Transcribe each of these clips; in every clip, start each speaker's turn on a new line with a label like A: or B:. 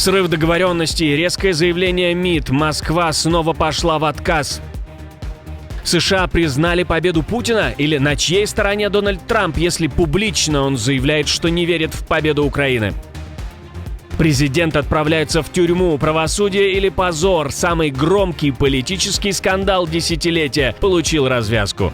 A: Срыв договоренностей, резкое заявление МИД, Москва снова пошла в отказ. США признали победу Путина? Или на чьей стороне Дональд Трамп, если публично он заявляет, что не верит в победу Украины? Президент отправляется в тюрьму. Правосудие или позор? Самый громкий политический скандал десятилетия получил развязку.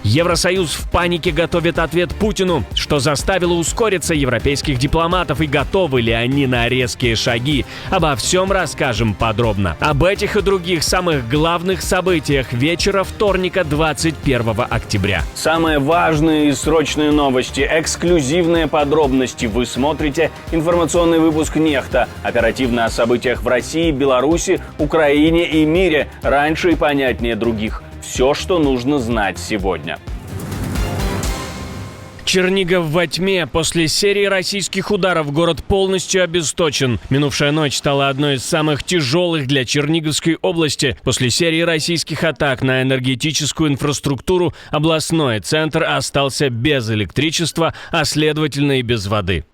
A: Евросоюз в панике готовит ответ Путину, что заставило ускориться европейских дипломатов и готовы ли они на резкие шаги. Обо всем расскажем подробно. Об этих и других самых главных событиях вечера вторника 21 октября.
B: Самые важные и срочные новости, эксклюзивные подробности. Вы смотрите информационный выпуск «Нехта». Оперативно о событиях в России, Беларуси, Украине и мире. Раньше и понятнее других. Все, что нужно знать сегодня.
A: Чернигов во тьме. После серии российских ударов город полностью обесточен. Минувшая ночь стала одной из самых тяжелых для Черниговской области. После серии российских атак на энергетическую инфраструктуру областной центр остался без электричества, а следовательно и без воды.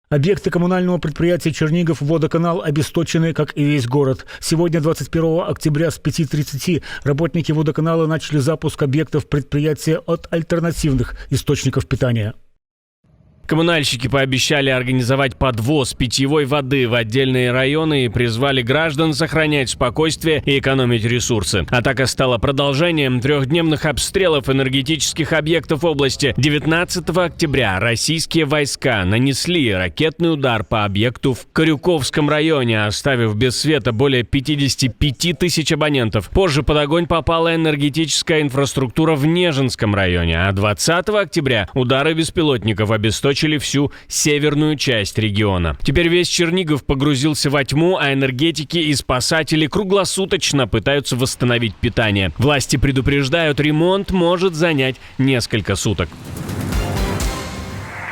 C: Объекты коммунального предприятия «Чернигов-Водоканал» обесточены, как и весь город. Сегодня, 21 октября с 5:30, работники водоканала начали запуск объектов предприятия от альтернативных источников питания.
A: Коммунальщики пообещали организовать подвоз питьевой воды в отдельные районы и призвали граждан сохранять спокойствие и экономить ресурсы. Атака стала продолжением трехдневных обстрелов энергетических объектов области. 19 октября российские войска нанесли ракетный удар по объекту в Корюковском районе, оставив без света более 55 тысяч абонентов. Позже под огонь попала энергетическая инфраструктура в Нежинском районе, а 20 октября удары беспилотников обесточили всю северную часть региона. Теперь весь Чернигов погрузился во тьму, а энергетики и спасатели круглосуточно пытаются восстановить питание. Власти предупреждают, ремонт может занять несколько суток.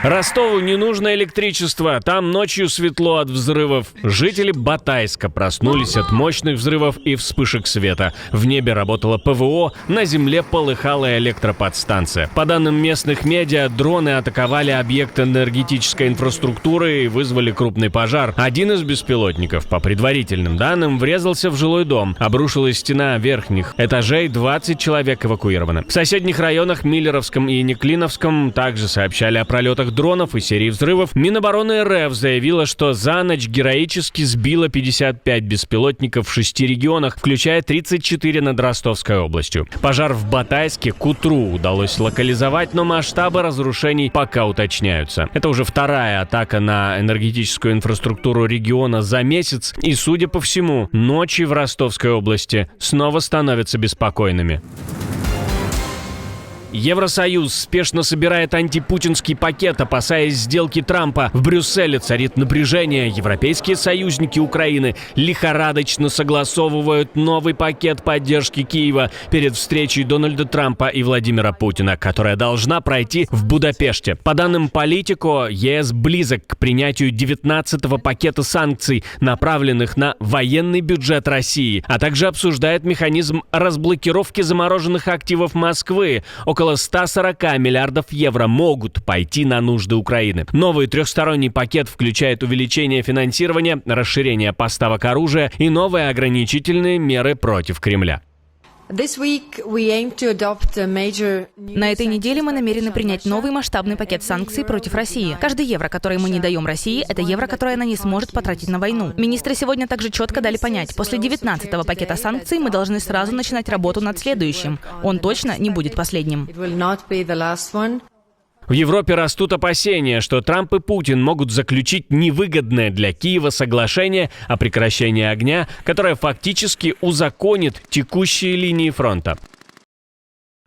A: Ростову не нужно электричество, там ночью светло от взрывов. Жители Батайска проснулись от мощных взрывов и вспышек света. В небе работало ПВО, на земле полыхала электроподстанция. По данным местных медиа, дроны атаковали объект энергетической инфраструктуры и вызвали крупный пожар. Один из беспилотников, по предварительным данным, врезался в жилой дом. Обрушилась стена верхних этажей, 20 человек эвакуированы. В соседних районах Миллеровском и Неклиновском также сообщали о пролетах дронов и серии взрывов. Минобороны РФ заявила, что за ночь героически сбила 55 беспилотников в 6 регионах, включая 34 над Ростовской областью. Пожар в Батайске к утру удалось локализовать, но масштабы разрушений пока уточняются. Это уже вторая атака на энергетическую инфраструктуру региона за месяц, и, судя по всему, ночи в Ростовской области снова становятся беспокойными. Евросоюз спешно собирает антипутинский пакет, опасаясь сделки Трампа. В Брюсселе царит напряжение. Европейские союзники Украины лихорадочно согласовывают новый пакет поддержки Киева перед встречей Дональда Трампа и Владимира Путина, которая должна пройти в Будапеште. По данным Политико, ЕС близок к принятию 19-го пакета санкций, направленных на военный бюджет России, а также обсуждает механизм разблокировки замороженных активов Москвы. Около 140 миллиардов евро могут пойти на нужды Украины. Новый трехсторонний пакет включает увеличение финансирования, расширение поставок оружия и новые ограничительные меры против Кремля.
D: На этой неделе мы намерены принять новый масштабный пакет санкций против России. Каждый евро, который мы не даем России, это евро, которое она не сможет потратить на войну. Министры сегодня также четко дали понять, после 19-го пакета санкций мы должны сразу начинать работу над следующим. Он точно не будет последним.
A: В Европе растут опасения, что Трамп и Путин могут заключить невыгодное для Киева соглашение о прекращении огня, которое фактически узаконит текущие линии фронта.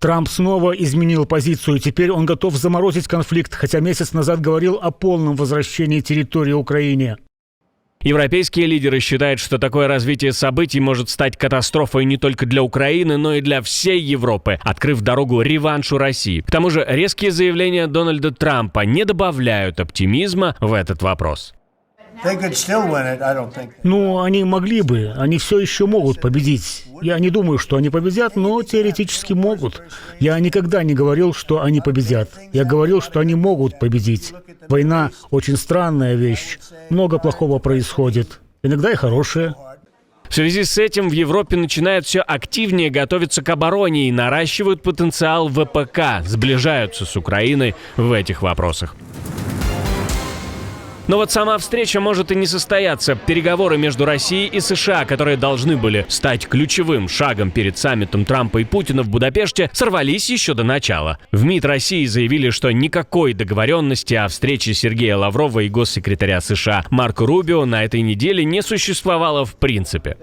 C: Трамп снова изменил позицию. Теперь он готов заморозить конфликт, хотя месяц назад говорил о полном возвращении территории Украине.
A: Европейские лидеры считают, что такое развитие событий может стать катастрофой не только для Украины, но и для всей Европы, открыв дорогу реваншу России. К тому же резкие заявления Дональда Трампа не добавляют оптимизма в этот вопрос.
E: They could still win it, I don't think.
C: Ну, они могли бы, они все еще могут победить. Я не думаю, что они победят, но теоретически могут. Я никогда не говорил, что они победят. Я говорил, что они могут победить. Война – очень странная вещь. Много плохого происходит. Иногда и хорошее.
A: В связи с этим в Европе начинают все активнее готовиться к обороне и наращивают потенциал ВПК, сближаются с Украиной в этих вопросах. Но вот сама встреча может и не состояться. Переговоры между Россией и США, которые должны были стать ключевым шагом перед саммитом Трампа и Путина в Будапеште, сорвались еще до начала. В МИД России заявили, что никакой договоренности о встрече Сергея Лаврова и госсекретаря США Марко Рубио на этой неделе не существовало в принципе.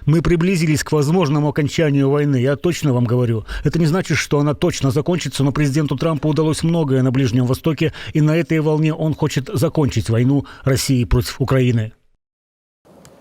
C: Мы приблизились к возможному окончанию войны, я точно вам говорю. Это не значит, что она точно закончится, но президенту Трампу удалось многое на Ближнем Востоке, и на этой волне он хочет закончить войну России против Украины.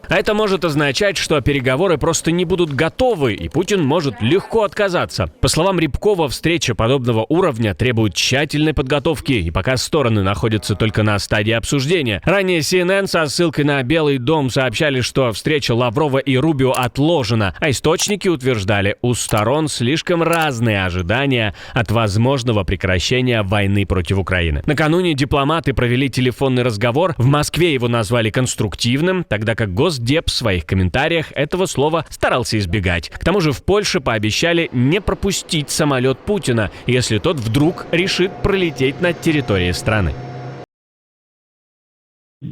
A: А это может означать, что переговоры просто не будут готовы, и Путин может легко отказаться. По словам Рябкова, встреча подобного уровня требует тщательной подготовки, и пока стороны находятся только на стадии обсуждения. Ранее CNN со ссылкой на Белый дом сообщали, что встреча Лаврова и Рубио отложена, а источники утверждали, у сторон слишком разные ожидания от возможного прекращения войны против Украины. Накануне дипломаты провели телефонный разговор, в Москве его назвали конструктивным, тогда как Госдеп в своих комментариях этого слова старался избегать. К тому же в Польше пообещали не пропустить самолет Путина, если тот вдруг решит пролететь над территорией страны.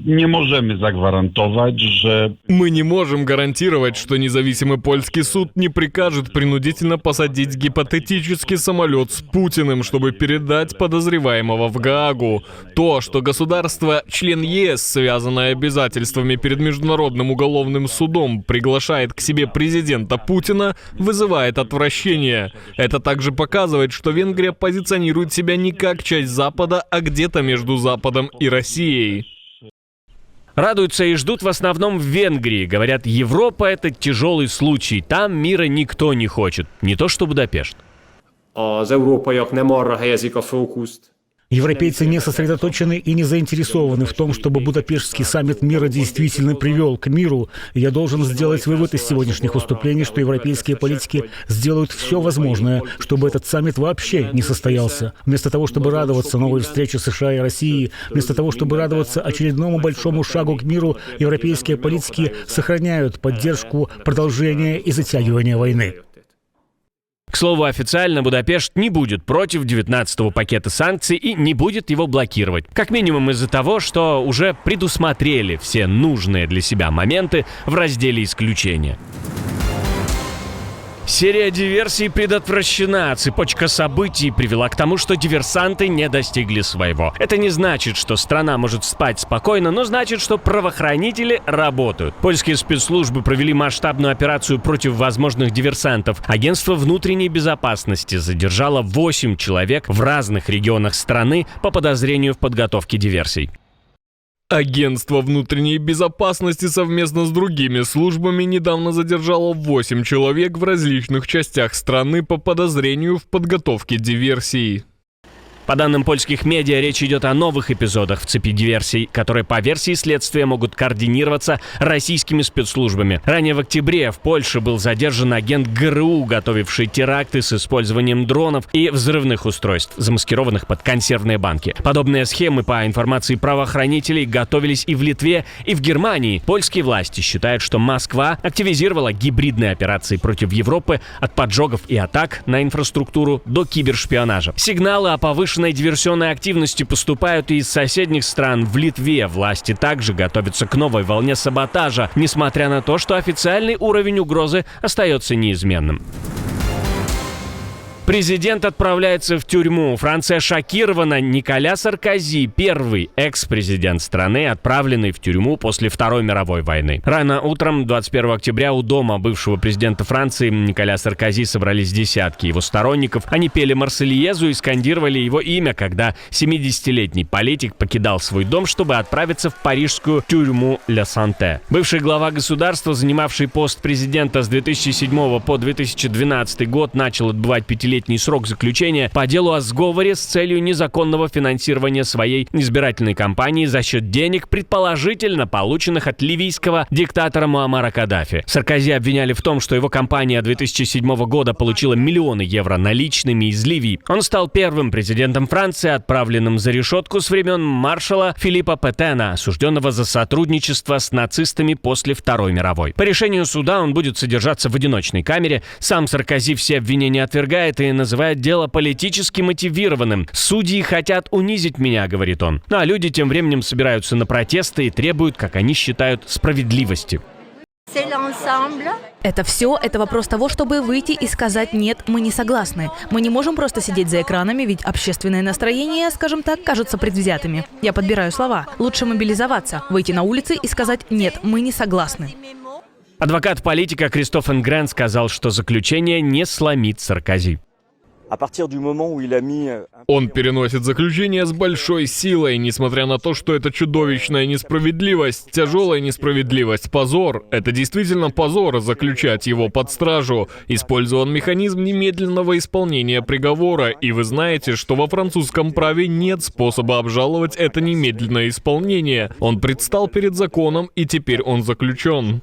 F: Nie możemy zagwarantować, że
G: Мы не можем гарантировать, что независимый польский суд не прикажет принудительно посадить гипотетический самолет с Путиным, чтобы передать подозреваемого в Гаагу. То, что государство, член ЕС, связанное обязательствами перед Международным уголовным судом, приглашает к себе президента Путина, вызывает отвращение. Это также показывает, что Венгрия позиционирует себя не как часть Запада, а где-то между Западом и Россией.
A: Радуются и ждут в основном в Венгрии. Говорят, Европа — это тяжелый случай. Там мира никто не хочет. Не то что Будапешт.
H: Az európaiak nem arra helyezik a fókuszt.
C: Европейцы не сосредоточены и не заинтересованы в том, чтобы Будапештский саммит мира действительно привел к миру. И я должен сделать вывод из сегодняшних выступлений, что европейские политики сделают все возможное, чтобы этот саммит вообще не состоялся. Вместо того, чтобы радоваться новой встрече США и России, вместо того, чтобы радоваться очередному большому шагу к миру, европейские политики сохраняют поддержку продолжения и затягивания войны.
A: К слову, официально Будапешт не будет против 19-го пакета санкций и не будет его блокировать. Как минимум из-за того, что уже предусмотрели все нужные для себя моменты в разделе «Исключения». Серия диверсий предотвращена. Цепочка событий привела к тому, что диверсанты не достигли своего. Это не значит, что страна может спать спокойно, но значит, что правоохранители работают. Польские спецслужбы провели масштабную операцию против возможных диверсантов. Агентство внутренней безопасности задержало 8 человек в разных регионах страны по подозрению в подготовке диверсий.
G: Агентство внутренней безопасности совместно с другими службами недавно задержало 8 человек в различных частях страны по подозрению в подготовке диверсий.
A: По данным польских медиа, речь идет о новых эпизодах в цепи диверсий, которые по версии следствия могут координироваться российскими спецслужбами. Ранее в октябре в Польше был задержан агент ГРУ, готовивший теракты с использованием дронов и взрывных устройств, замаскированных под консервные банки. Подобные схемы, по информации правоохранителей, готовились и в Литве, и в Германии. Польские власти считают, что Москва активизировала гибридные операции против Европы от поджогов и атак на инфраструктуру до кибершпионажа. Сигналы о повышенной диверсионной активности поступают и из соседних стран. В Литве власти также готовятся к новой волне саботажа, несмотря на то, что официальный уровень угрозы остается неизменным. Президент отправляется в тюрьму. Франция шокирована. Николя Саркози, первый экс-президент страны, отправленный в тюрьму после Второй мировой войны. Рано утром 21 октября у дома бывшего президента Франции Николя Саркози собрались десятки его сторонников. Они пели «Марсельезу» и скандировали его имя, когда 70-летний политик покидал свой дом, чтобы отправиться в парижскую тюрьму Ля Санте. Бывший глава государства, занимавший пост президента с 2007 по 2012 год, начал отбывать пятилетний 10-летний срок заключения по делу о сговоре с целью незаконного финансирования своей избирательной кампании за счет денег, предположительно полученных от ливийского диктатора Муаммара Каддафи. Саркози обвиняли в том, что его кампания 2007 года получила миллионы евро наличными из Ливии. Он стал первым президентом Франции, отправленным за решетку с времен маршала Филиппа Петена, осужденного за сотрудничество с нацистами после Второй мировой. По решению суда он будет содержаться в одиночной камере. Сам Саркози все обвинения отвергает и называет дело политически мотивированным. «Судьи хотят унизить меня», — говорит он. А люди тем временем собираются на протесты и требуют, как они считают, справедливости.
D: Это все, это вопрос того, чтобы выйти и сказать «нет, мы не согласны». Мы не можем просто сидеть за экранами, ведь общественные настроения, скажем так, кажутся предвзятыми. Я подбираю слова. Лучше мобилизоваться, выйти на улицы и сказать «нет, мы не согласны».
A: Адвокат политика Кристофен Грен сказал, что заключение не сломит Саркози.
G: Он переносит заключение с большой силой, несмотря на то, что это чудовищная несправедливость, тяжелая несправедливость, позор. Это действительно позор заключать его под стражу. Использован механизм немедленного исполнения приговора, и вы знаете, что во французском праве нет способа обжаловать это немедленное исполнение. Он предстал перед законом, и теперь он заключен.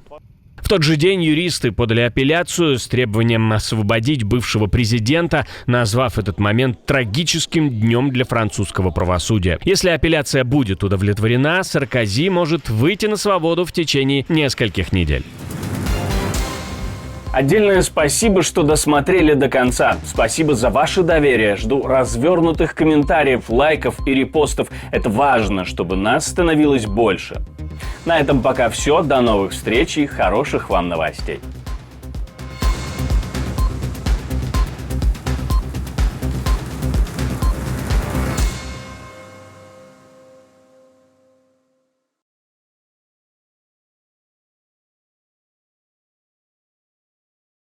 A: В тот же день юристы подали апелляцию с требованием освободить бывшего президента, назвав этот момент трагическим днем для французского правосудия. Если апелляция будет удовлетворена, Саркози может выйти на свободу в течение нескольких недель.
B: Отдельное спасибо, что досмотрели до конца. Спасибо за ваше доверие. Жду развернутых комментариев, лайков и репостов. Это важно, чтобы нас становилось больше. На этом пока все. До новых встреч и хороших вам новостей.